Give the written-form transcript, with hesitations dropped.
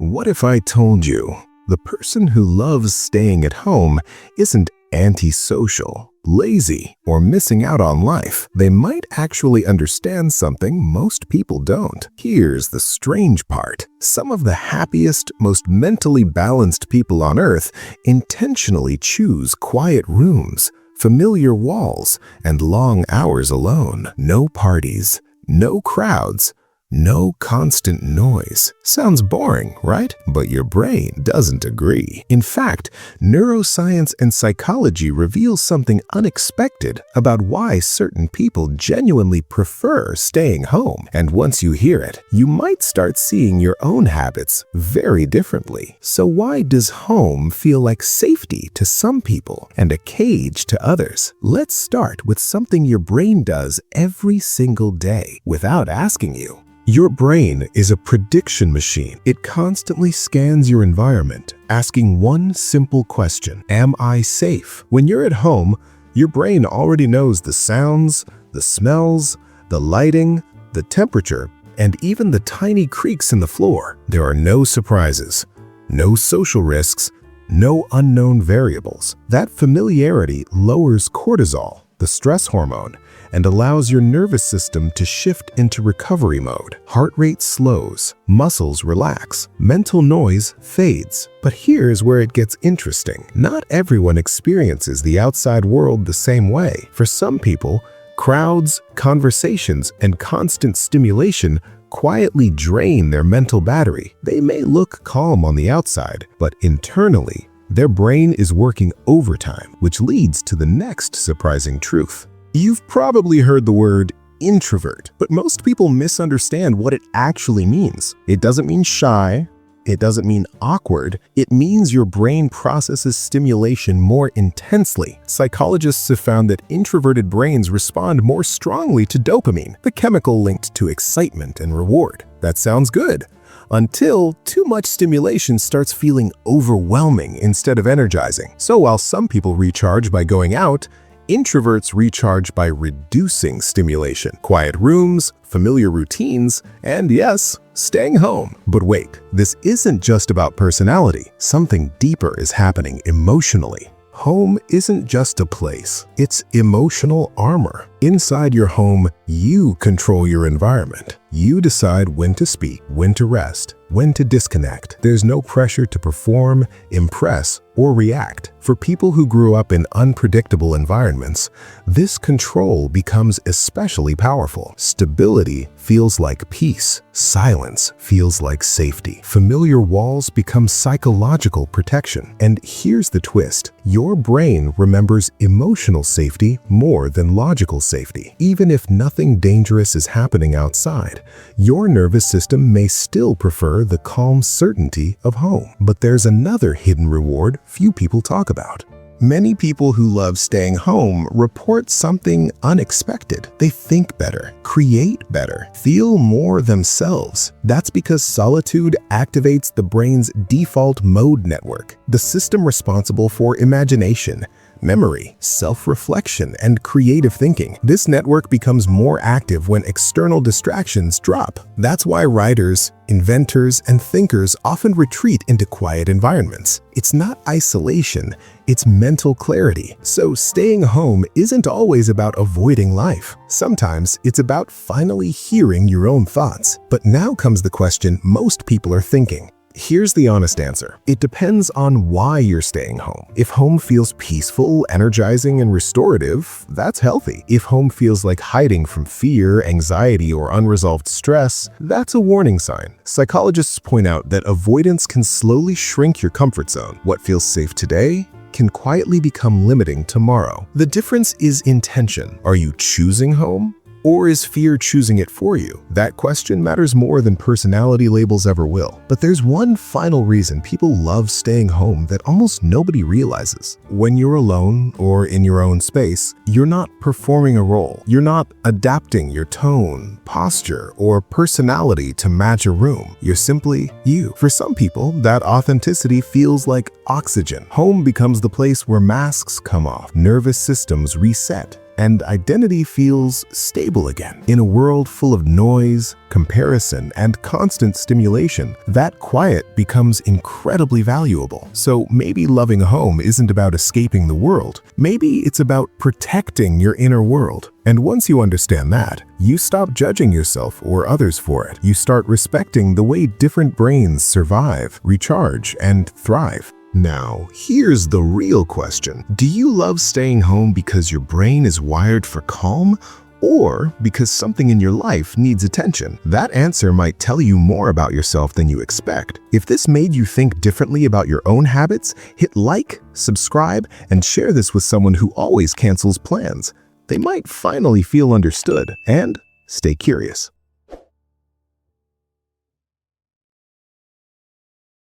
What if I told you the person who loves staying at home isn't antisocial, lazy, or missing out on life? They might actually understand something most people don't. Here's the strange part. Some of the happiest, most mentally balanced people on Earth intentionally choose quiet rooms, familiar walls, and long hours alone. No parties, no crowds, no constant noise. Sounds boring, right? But your brain doesn't agree. In fact, neuroscience and psychology reveal something unexpected about why certain people genuinely prefer staying home. And once you hear it, you might start seeing your own habits very differently. So why does home feel like safety to some people and a cage to others? Let's start with something your brain does every single day without asking you. Your brain is a prediction machine. It constantly scans your environment, asking one simple question: am I safe? When you're at home, your brain already knows the sounds, the smells, the lighting, the temperature, and even the tiny creaks in the floor. There are no surprises, no social risks, no unknown variables. That familiarity lowers cortisol, the stress hormone, and allows your nervous system to shift into recovery mode. Heart rate slows, muscles relax, mental noise fades. But here's where it gets interesting. Not everyone experiences the outside world the same way. For some people, crowds, conversations, and constant stimulation quietly drain their mental battery. They may look calm on the outside, but internally, their brain is working overtime, which leads to the next surprising truth. You've probably heard the word introvert, but most people misunderstand what it actually means. It doesn't mean shy. It doesn't mean awkward. It means your brain processes stimulation more intensely. Psychologists have found that introverted brains respond more strongly to dopamine, the chemical linked to excitement and reward. That sounds good, until too much stimulation starts feeling overwhelming instead of energizing. So while some people recharge by going out, introverts recharge by reducing stimulation. Quiet rooms, familiar routines, and yes, staying home. But wait, this isn't just about personality. Something deeper is happening emotionally. Home isn't just a place, it's emotional armor. Inside your home, you control your environment. You decide when to speak, when to rest, when to disconnect. There's no pressure to perform, impress, or react. For people who grew up in unpredictable environments, this control becomes especially powerful. Stability feels like peace. Silence feels like safety. Familiar walls become psychological protection. And here's the twist. Your brain remembers emotional safety more than logical safety. Even if nothing dangerous is happening outside, your nervous system may still prefer the calm certainty of home. But there's another hidden reward few people talk about. Many people who love staying home report something unexpected. They think better, create better, feel more themselves. That's because solitude activates the brain's default mode network, the system responsible for imagination, memory, self-reflection, and creative thinking. This network becomes more active when external distractions drop. That's why writers, inventors, and thinkers often retreat into quiet environments. It's not isolation, it's mental clarity. So staying home isn't always about avoiding life. Sometimes it's about finally hearing your own thoughts. But now comes the question most people are thinking. Here's the honest answer. It depends on why you're staying home. If home feels peaceful, energizing, and restorative, that's healthy. If home feels like hiding from fear, anxiety, or unresolved stress, that's a warning sign. Psychologists point out that avoidance can slowly shrink your comfort zone. What feels safe today can quietly become limiting tomorrow. The difference is intention. Are you choosing home? Or is fear choosing it for you? That question matters more than personality labels ever will. But there's one final reason people love staying home that almost nobody realizes. When you're alone or in your own space, you're not performing a role. You're not adapting your tone, posture, or personality to match a room. You're simply you. For some people, that authenticity feels like oxygen. Home becomes the place where masks come off, nervous systems reset, and identity feels stable again. In a world full of noise, comparison, and constant stimulation, that quiet becomes incredibly valuable. So maybe loving home isn't about escaping the world. Maybe it's about protecting your inner world. And once you understand that, you stop judging yourself or others for it. You start respecting the way different brains survive, recharge, and thrive. Now, here's the real question. Do you love staying home because your brain is wired for calm, or because something in your life needs attention? That answer might tell you more about yourself than you expect. If this made you think differently about your own habits, hit like, subscribe, and share this with someone who always cancels plans. They might finally feel understood, and stay curious.